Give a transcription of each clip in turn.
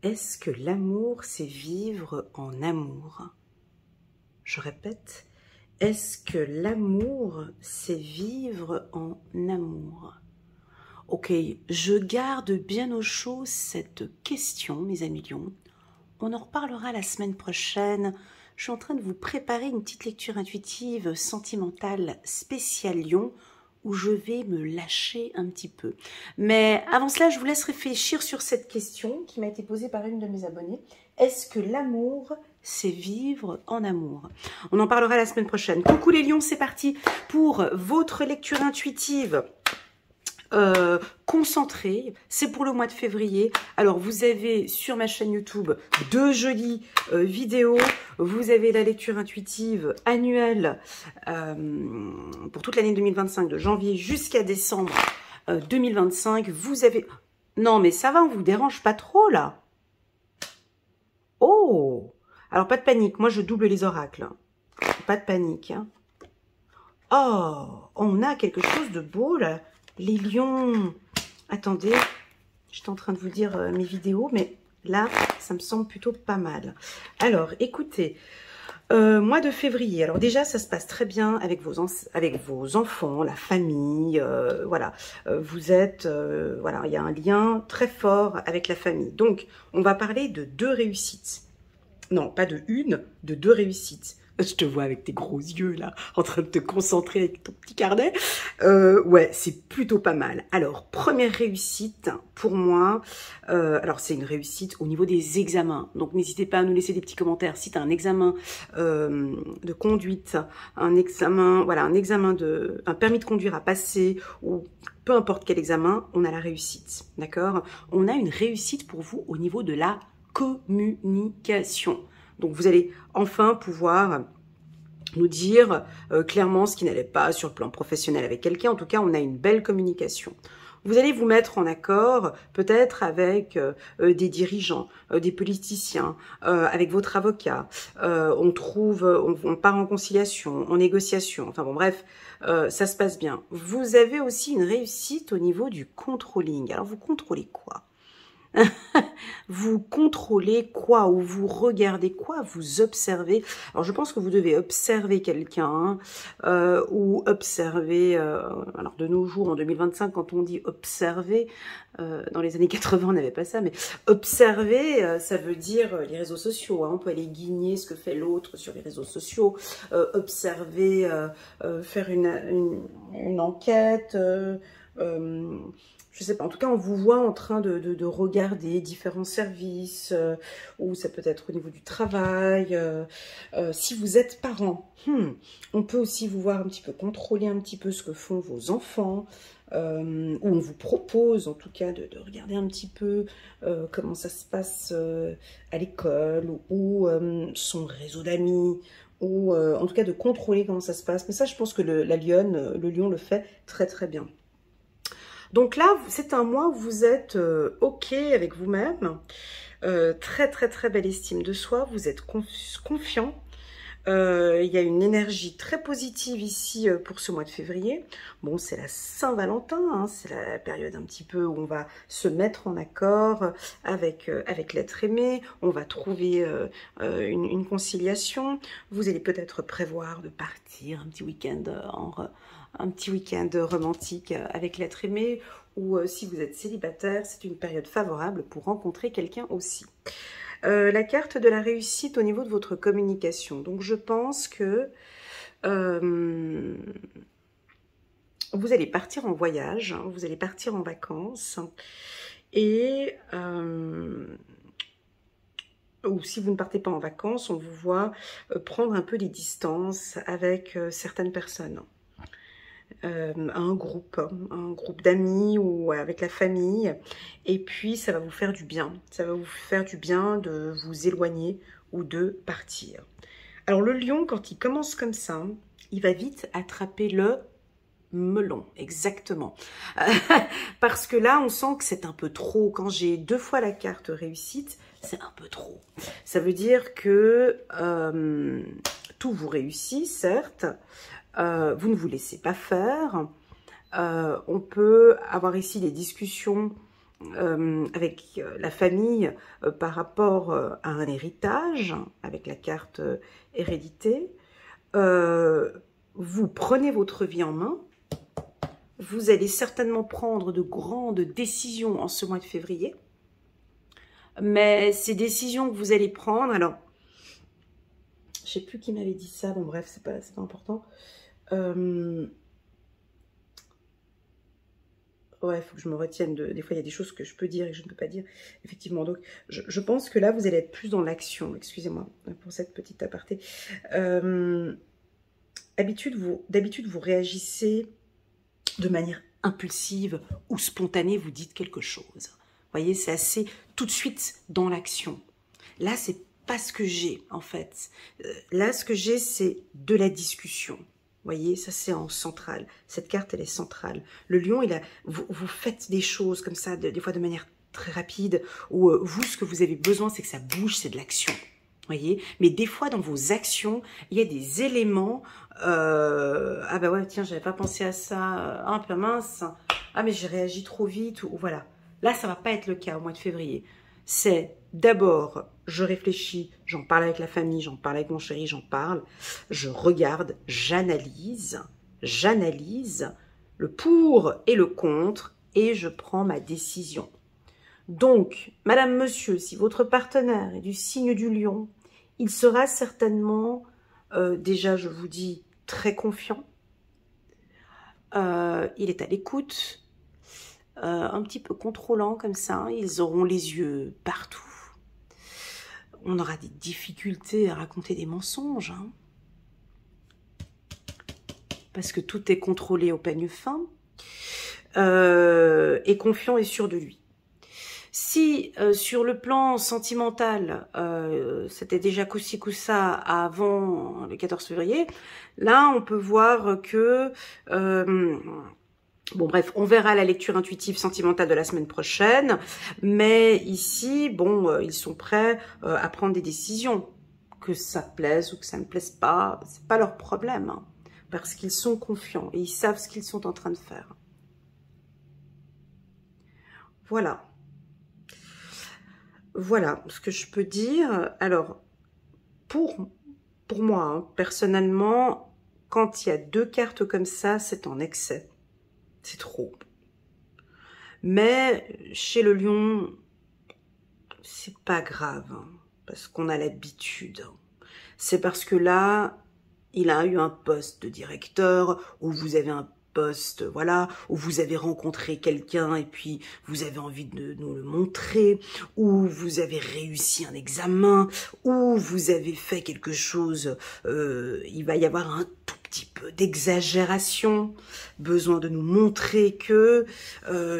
Est-ce que l'amour, c'est vivre en amour? Je répète, est-ce que l'amour, c'est vivre en amour? Ok, je garde bien au chaud cette question, mes amis lions. On en reparlera la semaine prochaine. Je suis en train de vous préparer une petite lecture intuitive sentimentale spéciale lion où je vais me lâcher un petit peu. Mais avant cela, je vous laisse réfléchir sur cette question qui m'a été posée par une de mes abonnées. Est-ce que l'amour, c'est vivre en amour? On en parlera la semaine prochaine. Coucou les lions, c'est parti pour votre lecture intuitive. Concentré, c'est pour le mois de février. Alors vous avez sur ma chaîne YouTube deux jolies vidéos. Vous avez la lecture intuitive annuelle pour toute l'année 2025, de janvier jusqu'à décembre 2025. Vous avez... Non mais ça va, on vous dérange pas trop là? Oh! Alors pas de panique, moi je double les oracles. Pas de panique. Hein. Oh! On a quelque chose de beau là. Les lions, attendez, j'étais en train de vous dire mes vidéos, mais là, ça me semble plutôt pas mal. Alors, écoutez, mois de février, alors déjà, ça se passe très bien avec vos enfants, la famille, voilà. Vous êtes, voilà, il y a un lien très fort avec la famille. Donc, on va parler de deux réussites. Non, pas de une, de deux réussites. Je te vois avec tes gros yeux, là, en train de te concentrer avec ton petit carnet. Ouais, c'est plutôt pas mal. Alors, première réussite, pour moi, alors c'est une réussite au niveau des examens. Donc, n'hésitez pas à nous laisser des petits commentaires. Si tu as un examen de conduite, un examen, voilà, un permis de conduire à passer, ou peu importe quel examen, on a la réussite, d'accord? On a une réussite pour vous au niveau de la communication. Donc, vous allez enfin pouvoir nous dire clairement ce qui n'allait pas sur le plan professionnel avec quelqu'un. En tout cas, on a une belle communication. Vous allez vous mettre en accord peut-être avec des dirigeants, des politiciens, avec votre avocat. On part en conciliation, en négociation. Enfin bon, bref, ça se passe bien. Vous avez aussi une réussite au niveau du controlling. Alors, vous contrôlez quoi? Vous contrôlez quoi ou vous regardez quoi? Vous observez. Alors, je pense que vous devez observer quelqu'un ou observer... alors, de nos jours, en 2025, quand on dit observer, dans les années 80, on n'avait pas ça, mais observer, ça veut dire les réseaux sociaux. Hein, on peut aller guigner ce que fait l'autre sur les réseaux sociaux. Observer, faire une enquête... je sais pas, en tout cas, on vous voit en train de regarder différents services, ou ça peut être au niveau du travail. Si vous êtes parent, on peut aussi vous voir un petit peu, contrôler un petit peu ce que font vos enfants, ou on vous propose en tout cas de regarder un petit peu comment ça se passe à l'école, ou son réseau d'amis, ou en tout cas de contrôler comment ça se passe. Mais ça, je pense que le lion le fait très très bien. Donc là, c'est un mois où vous êtes OK avec vous-même, très très très belle estime de soi, vous êtes confiant. Il y a une énergie très positive ici pour ce mois de février. Bon, c'est la Saint-Valentin, hein, c'est la période un petit peu où on va se mettre en accord avec l'être aimé, on va trouver une conciliation. Vous allez peut-être prévoir de partir un petit week-end romantique avec l'être aimé, ou si vous êtes célibataire, c'est une période favorable pour rencontrer quelqu'un aussi. La carte de la réussite au niveau de votre communication. Donc, je pense que vous allez partir en voyage, hein, vous allez partir en vacances, et ou si vous ne partez pas en vacances, on vous voit prendre un peu des distances avec certaines personnes. Un groupe d'amis ou avec la famille, et puis ça va vous faire du bien, ça va vous faire du bien de vous éloigner ou de partir. Alors le lion, quand il commence comme ça, il va vite attraper le melon, exactement. Parce que là, on sent que c'est un peu trop. Quand j'ai deux fois la carte réussite, c'est un peu trop. Ça veut dire que tout vous réussit, certes. Vous ne vous laissez pas faire. On peut avoir ici des discussions avec la famille par rapport à un héritage, avec la carte hérédité. Vous prenez votre vie en main. Vous allez certainement prendre de grandes décisions en ce mois de février. Mais ces décisions que vous allez prendre, alors, je sais plus qui m'avait dit ça, bon bref, c'est pas important. Ouais, il faut que je me retienne des fois, il y a des choses que je peux dire et que je ne peux pas dire. Effectivement, donc, je pense que là, vous allez être plus dans l'action. Excusez-moi pour cette petite aparté. D'habitude, vous réagissez de manière impulsive ou spontanée, vous dites quelque chose. Vous voyez, c'est assez tout de suite dans l'action. Là, c'est pas ce que j'ai, en fait. Là, ce que j'ai, c'est de la discussion. Vous voyez, ça c'est en centrale. Cette carte, elle est centrale. Le lion, vous faites des choses comme ça, des fois de manière très rapide, où vous, ce que vous avez besoin, c'est que ça bouge, c'est de l'action. Vous voyez, mais des fois, dans vos actions, il y a des éléments... ah bah ouais, tiens, j'avais pas pensé à ça. Un peu mince. Ah, mais j'ai réagi trop vite. Ou voilà. Là, ça va pas être le cas au mois de février. C'est d'abord, je réfléchis, j'en parle avec la famille, j'en parle avec mon chéri, j'en parle, je regarde, j'analyse le pour et le contre et je prends ma décision. Donc, madame, monsieur, si votre partenaire est du signe du lion, il sera certainement, déjà je vous dis, très confiant, il est à l'écoute, un petit peu contrôlant comme ça, ils auront les yeux partout. On aura des difficultés à raconter des mensonges, hein, parce que tout est contrôlé au peigne fin, et confiant et sûr de lui. Si sur le plan sentimental, c'était déjà coup-ci coup-ça avant le 14 février, là on peut voir que... bon bref, on verra la lecture intuitive sentimentale de la semaine prochaine, mais ici, bon, ils sont prêts à prendre des décisions. Que ça plaise ou que ça ne plaise pas, c'est pas leur problème, hein, parce qu'ils sont confiants et ils savent ce qu'ils sont en train de faire. Voilà. Voilà ce que je peux dire. Alors, pour moi, hein, personnellement, quand il y a deux cartes comme ça, c'est en excès. C'est trop. Mais chez le lion, c'est pas grave, hein, parce qu'on a l'habitude. C'est parce que là, il a eu un poste de directeur, ou vous avez un poste, voilà, où vous avez rencontré quelqu'un et puis vous avez envie de nous le montrer, ou vous avez réussi un examen, ou vous avez fait quelque chose, il va y avoir un tout petit peu d'exagération, besoin de nous montrer que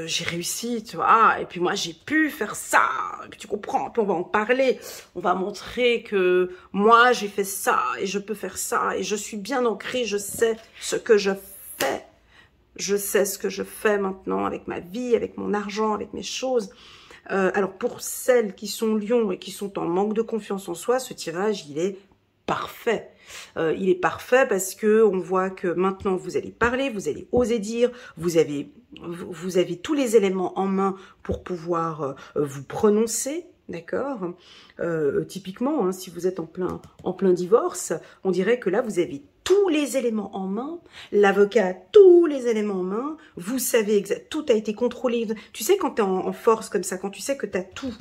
j'ai réussi, tu vois, et puis moi j'ai pu faire ça, tu comprends, puis on va en parler, on va montrer que moi j'ai fait ça, et je peux faire ça, et je suis bien ancrée, je sais ce que je fais. Je sais ce que je fais maintenant avec ma vie, avec mon argent, avec mes choses. Alors, pour celles qui sont lions et qui sont en manque de confiance en soi, ce tirage, il est parfait. Il est parfait parce que on voit que maintenant, vous allez parler, vous allez oser dire, vous avez tous les éléments en main pour pouvoir vous prononcer. D'accord, typiquement, hein, si vous êtes en plein divorce, on dirait que là, vous avez tous les éléments en main, l'avocat a tous les éléments en main, vous savez, tout a été contrôlé. Tu sais, quand tu es en force comme ça, quand tu sais que tu as tout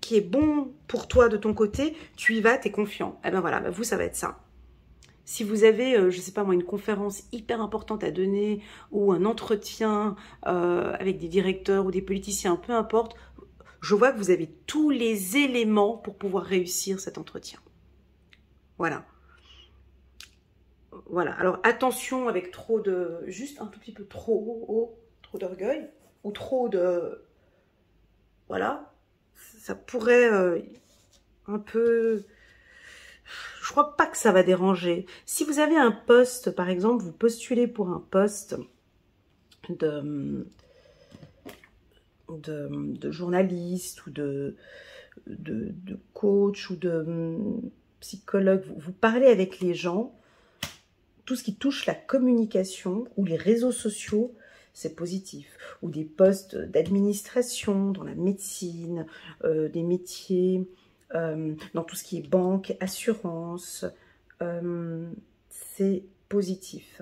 qui est bon pour toi de ton côté, tu y vas, tu es confiant. Eh ben voilà, ben vous, ça va être ça. Si vous avez, je sais pas moi, une conférence hyper importante à donner ou un entretien avec des directeurs ou des politiciens, peu importe, je vois que vous avez tous les éléments pour pouvoir réussir cet entretien. Voilà. Voilà. Alors, attention avec trop de... Juste un tout petit peu trop d'orgueil ou trop de... Voilà. Ça pourrait un peu... Je crois pas que ça va déranger. Si vous avez un poste, par exemple, vous postulez pour un poste de journaliste ou de coach ou de psychologue, vous parlez avec les gens, tout ce qui touche la communication ou les réseaux sociaux, c'est positif. Ou des postes d'administration, dans la médecine, des métiers, dans tout ce qui est banque, assurance, c'est positif.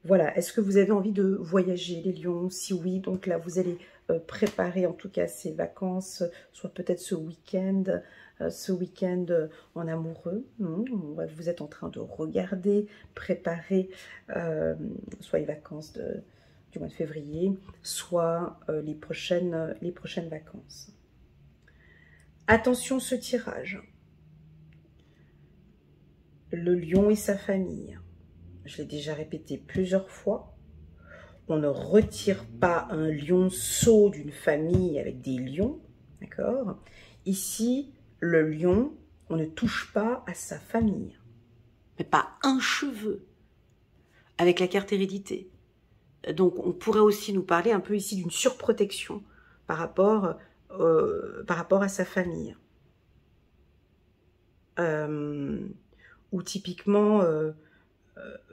Voilà, est-ce que vous avez envie de voyager, les lions? Si oui, donc là, vous allez préparer en tout cas ces vacances, soit peut-être ce week-end en amoureux. Vous êtes en train de regarder, préparer soit les vacances du mois de février, soit les prochaines vacances. Attention, ce tirage. Le lion et sa famille. Je l'ai déjà répété plusieurs fois. On ne retire pas un lionceau d'une famille avec des lions, d'accord? Ici, le lion, on ne touche pas à sa famille. Mais pas un cheveu, avec la carte hérédité. Donc, on pourrait aussi nous parler un peu ici d'une surprotection par rapport à sa famille. Ou typiquement...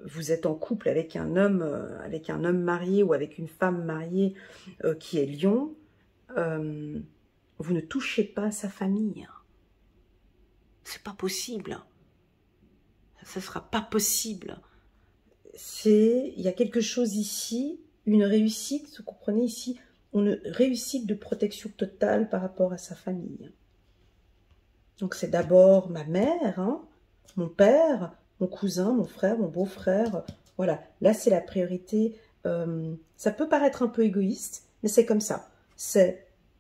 vous êtes en couple avec un homme marié ou avec une femme mariée qui est lion, vous ne touchez pas à sa famille. C'est pas possible. Ça sera pas possible. Il y a quelque chose ici, une réussite, vous comprenez ici, une réussite de protection totale par rapport à sa famille. Donc c'est d'abord ma mère, hein, mon père, mon cousin, mon frère, mon beau-frère, voilà, là c'est la priorité. Ça peut paraître un peu égoïste, mais c'est comme ça.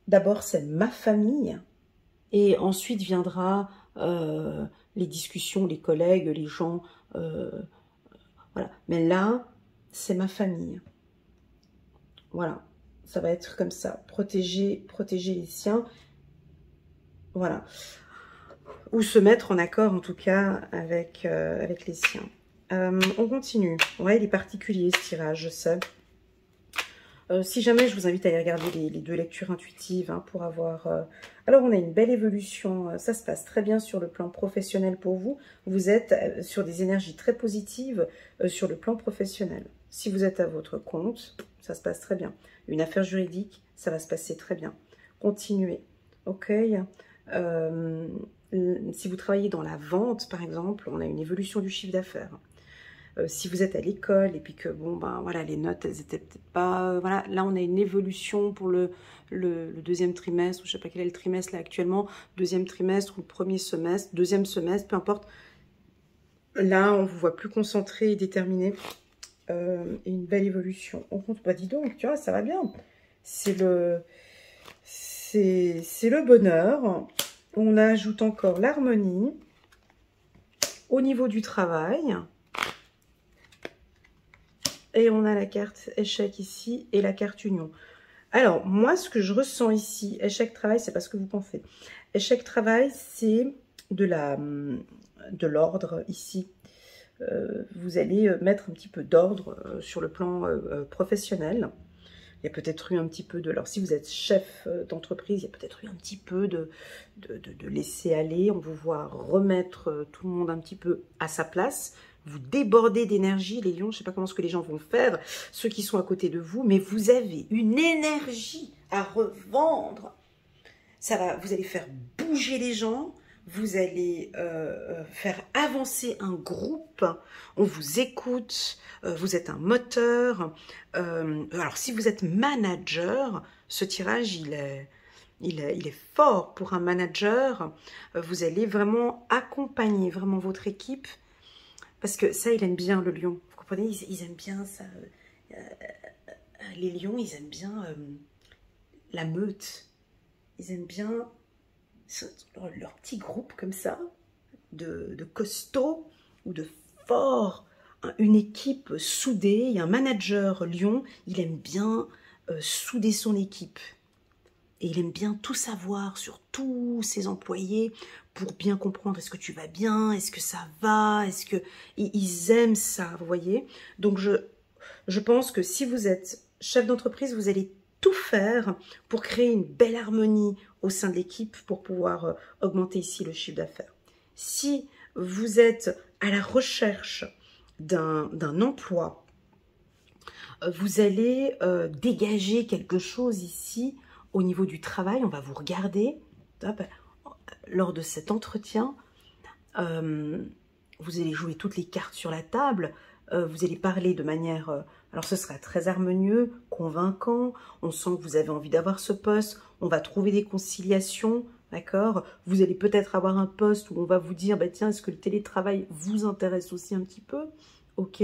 D'abord c'est ma famille, et ensuite viendra les discussions, les collègues, les gens, voilà. Mais là, c'est ma famille. Voilà, ça va être comme ça, protéger les siens, voilà. Ou se mettre en accord, en tout cas, avec les siens. On continue. Ouais, il est particulier, ce tirage, je sais. Si jamais, je vous invite à aller regarder les deux lectures intuitives hein, pour avoir... Alors, on a une belle évolution. Ça se passe très bien sur le plan professionnel pour vous. Vous êtes sur des énergies très positives sur le plan professionnel. Si vous êtes à votre compte, ça se passe très bien. Une affaire juridique, ça va se passer très bien. Continuez. OK. Si vous travaillez dans la vente, par exemple, on a une évolution du chiffre d'affaires. Si vous êtes à l'école et puis que, bon, ben voilà, les notes, elles étaient peut-être pas... voilà, là, on a une évolution pour le deuxième trimestre, ou je sais pas quel est le trimestre là actuellement, deuxième trimestre ou le premier semestre, deuxième semestre, peu importe. Là, on vous voit plus concentré et déterminé. Et une belle évolution. On compte, bah dis donc, tu vois, ça va bien. C'est le bonheur. On ajoute encore l'harmonie au niveau du travail. Et on a la carte échec ici et la carte union. Alors, moi, ce que je ressens ici, échec travail, c'est pas ce que vous pensez. Échec travail, c'est de l'ordre ici. Vous allez mettre un petit peu d'ordre sur le plan professionnel. Il y a peut-être eu un petit peu de... Alors, si vous êtes chef d'entreprise, il y a peut-être eu un petit peu de laisser aller. On vous voit remettre tout le monde un petit peu à sa place. Vous débordez d'énergie, les lions. Je ne sais pas comment ce que les gens vont faire, ceux qui sont à côté de vous, mais vous avez une énergie à revendre. Vous allez faire bouger les gens. Vous allez faire avancer un groupe, on vous écoute, vous êtes un moteur. Alors, si vous êtes manager, ce tirage, il est fort pour un manager. Vous allez vraiment accompagner vraiment votre équipe, parce que ça, il aime bien le lion. Vous comprenez, ils aiment bien ça. Les lions, ils aiment bien la meute. Ils aiment bien... leur petit groupe comme ça, de costauds ou de forts, une équipe soudée. Il y a un manager lion, il aime bien souder son équipe. Et il aime bien tout savoir sur tous ses employés pour bien comprendre, est-ce que tu vas bien, est-ce que ça va, est-ce que... Ils aiment ça, vous voyez. Donc je pense que si vous êtes chef d'entreprise, vous allez tout faire pour créer une belle harmonie au sein de l'équipe pour pouvoir augmenter ici le chiffre d'affaires. Si vous êtes à la recherche d'un emploi Vous allez dégager quelque chose ici au niveau du travail. On va vous regarder. Hop, lors de cet entretien, vous allez jouer toutes les cartes sur la table. Vous allez parler de manière... alors ce sera très harmonieux, convaincant. On sent que vous avez envie d'avoir ce poste. On va trouver des conciliations. D'accord? Vous allez peut-être avoir un poste où on va vous dire, bah, tiens, est-ce que le télétravail vous intéresse aussi un petit peu? Ok,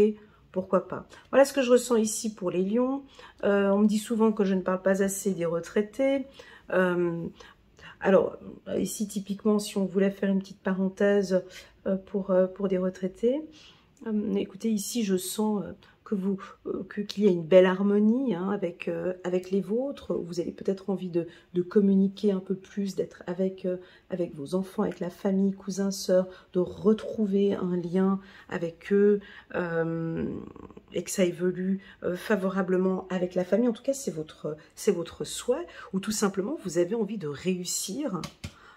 pourquoi pas. Voilà ce que je ressens ici pour les lions. On me dit souvent que je ne parle pas assez des retraités. Alors, ici, typiquement, si on voulait faire une petite parenthèse pour des retraités, écoutez, ici, je sens qu'il y a une belle harmonie hein, avec les vôtres. Vous avez peut-être envie de communiquer un peu plus, d'être avec vos enfants, avec la famille, cousins, sœurs, de retrouver un lien avec eux et que ça évolue favorablement avec la famille. En tout cas, c'est votre souhait ou tout simplement, vous avez envie de réussir.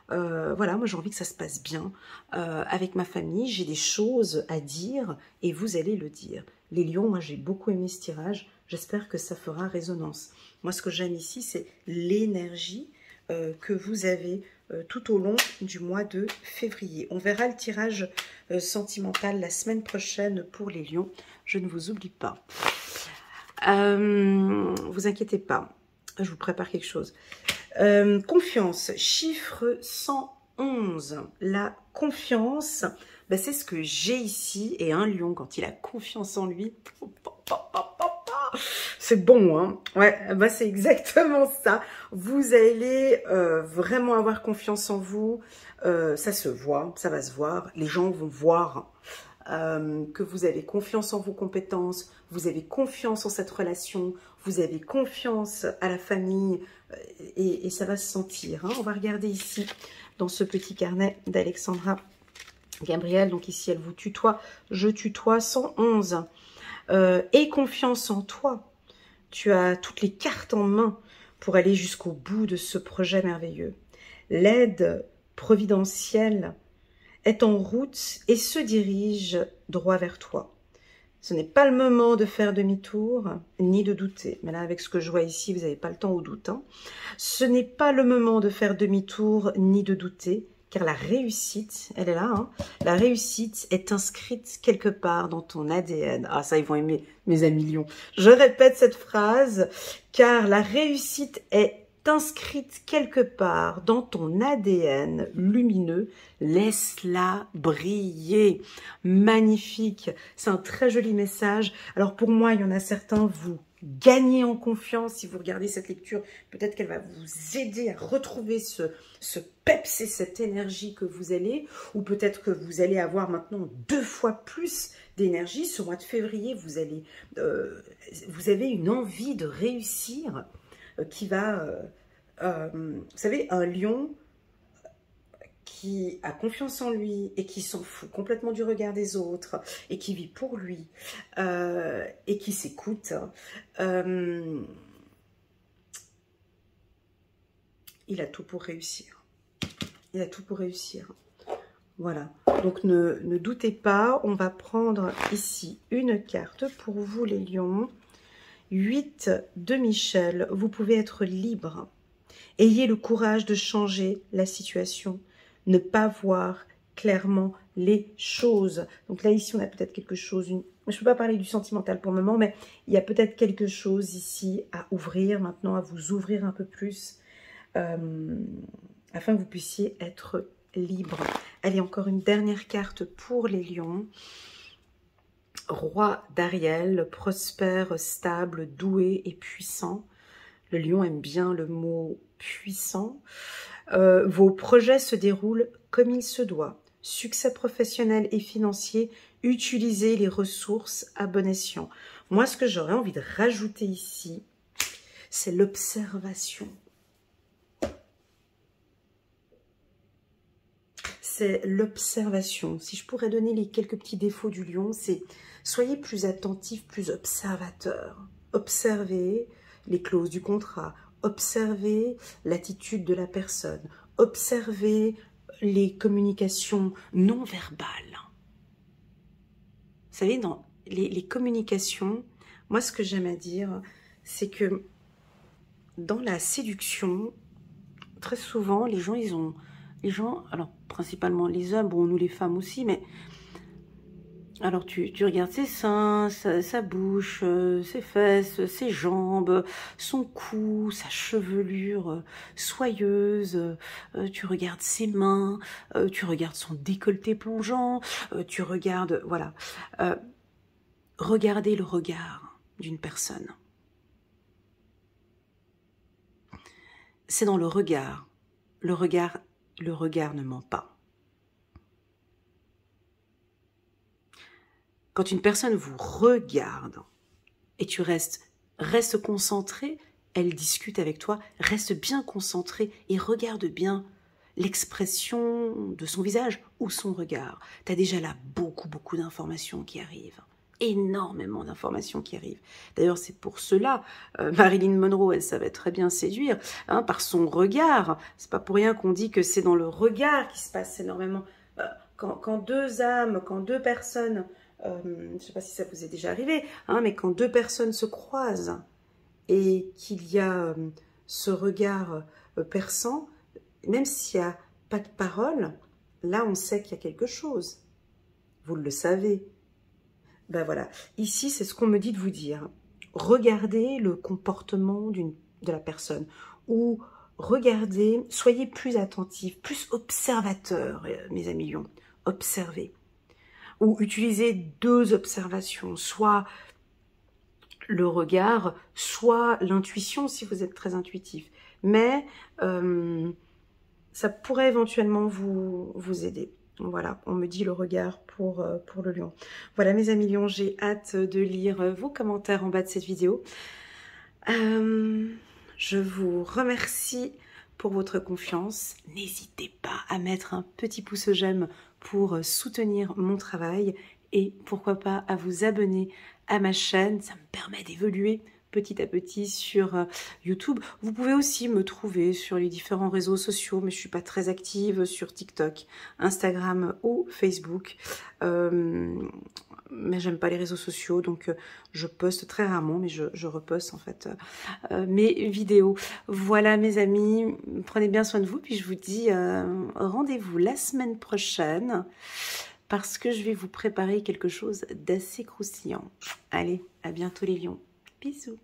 Voilà, moi j'ai envie que ça se passe bien avec ma famille, j'ai des choses à dire et vous allez le dire. Les lions, moi j'ai beaucoup aimé ce tirage, j'espère que ça fera résonance. Moi ce que j'aime ici, c'est l'énergie que vous avez tout au long du mois de février. On verra le tirage sentimental la semaine prochaine pour les lions, je ne vous oublie pas. Vous inquiétez pas, je vous prépare quelque chose. Confiance, chiffre 111. La confiance, ben c'est ce que j'ai ici. Et un lion, quand il a confiance en lui, c'est bon, hein. Ouais, ben c'est exactement ça. Vous allez vraiment avoir confiance en vous. Ça se voit, ça va se voir. Les gens vont voir que vous avez confiance en vos compétences, vous avez confiance en cette relation, vous avez confiance à la famille et ça va se sentir. Hein. On va regarder ici dans ce petit carnet d'Alexandra Gabriel. Donc ici, elle vous tutoie, je tutoie 111. Aie confiance en toi. Tu as toutes les cartes en main pour aller jusqu'au bout de ce projet merveilleux. L'aide providentielle est en route et se dirige droit vers toi. Ce n'est pas le moment de faire demi-tour, ni de douter. Mais là, avec ce que je vois ici, vous n'avez pas le temps au doute. Hein. Ce n'est pas le moment de faire demi-tour, ni de douter, car la réussite, elle est là, hein. La réussite est inscrite quelque part dans ton ADN. Ah, ça, ils vont aimer, mes amis lions. Je répète cette phrase, car la réussite est inscrite quelque part dans ton ADN lumineux, laisse-la briller. Magnifique, c'est un très joli message. Alors pour moi, il y en a certains, vous gagnez en confiance. Si vous regardez cette lecture, peut-être qu'elle va vous aider à retrouver ce peps et cette énergie que vous allez, ou peut-être que vous allez avoir maintenant 2 fois plus d'énergie. Ce mois de février, vous avez une envie de réussir qui va, vous savez, un lion qui a confiance en lui et qui s'en fout complètement du regard des autres et qui vit pour lui et qui s'écoute, il a tout pour réussir. Il a tout pour réussir. Voilà. Donc ne doutez pas, on va prendre ici une carte pour vous les lions. 8 de Michel, vous pouvez être libre. Ayez le courage de changer la situation. Ne pas voir clairement les choses. Donc là, ici, on a peut-être quelque chose. Je ne peux pas parler du sentimental pour le moment, mais il y a peut-être quelque chose ici à ouvrir maintenant, à vous ouvrir un peu plus, afin que vous puissiez être libre. Allez, encore une dernière carte pour les lions. Roi d'Ariel, prospère, stable, doué et puissant. Le lion aime bien le mot puissant. Vos projets se déroulent comme il se doit. Succès professionnel et financier, utilisez les ressources à bon escient. Moi, ce que j'aurais envie de rajouter ici, c'est l'observation. C'est l'observation. Si je pourrais donner les quelques petits défauts du lion, c'est soyez plus attentif, plus observateur. Observez les clauses du contrat, observez l'attitude de la personne, observez les communications non verbales. Vous savez, dans les communications, Moi, ce que j'aime à dire, c'est que dans la séduction, très souvent, les gens, alors principalement les hommes, bon, nous les femmes aussi, mais alors tu regardes ses seins, sa bouche, ses fesses, ses jambes, son cou, sa chevelure soyeuse, tu regardes ses mains, tu regardes son décolleté plongeant, tu regardes, voilà. Regardez le regard d'une personne. C'est dans le regard. Le regard ne ment pas. Quand une personne vous regarde et tu restes concentré, elle discute avec toi, reste bien concentré et regarde bien l'expression de son visage ou son regard. Tu as déjà là beaucoup d'informations qui arrivent. Énormément d'informations qui arrivent. D'ailleurs, c'est pour cela, Marilyn Monroe, elle savait très bien séduire, hein, par son regard. C'est pas pour rien qu'on dit que c'est dans le regard qu'il se passe énormément. Quand deux âmes, quand deux personnes, je ne sais pas si ça vous est déjà arrivé, hein, mais quand deux personnes se croisent et qu'il y a ce regard perçant, même s'il n'y a pas de parole, là on sait qu'il y a quelque chose. Vous le savez. Ben voilà, ici c'est ce qu'on me dit de vous dire. Regardez le comportement de la personne, ou regardez, soyez plus attentifs, plus observateurs, mes amis lions, observez. Ou utilisez deux observations, soit le regard, soit l'intuition si vous êtes très intuitif. Mais ça pourrait éventuellement vous aider. Voilà, on me dit le regard pour le lion. Voilà mes amis lions, j'ai hâte de lire vos commentaires en bas de cette vidéo. Je vous remercie pour votre confiance. N'hésitez pas à mettre un petit pouce j'aime pour soutenir mon travail et pourquoi pas à vous abonner à ma chaîne. Ça me permet d'évoluer petit à petit sur YouTube. Vous pouvez aussi me trouver sur les différents réseaux sociaux, mais je suis pas très active sur TikTok, Instagram ou Facebook. Mais j'aime pas les réseaux sociaux, donc je poste très rarement, mais je reposte en fait mes vidéos. Voilà mes amis, prenez bien soin de vous, puis je vous dis rendez-vous la semaine prochaine, parce que je vais vous préparer quelque chose d'assez croustillant. Allez, à bientôt les lions. Bisous.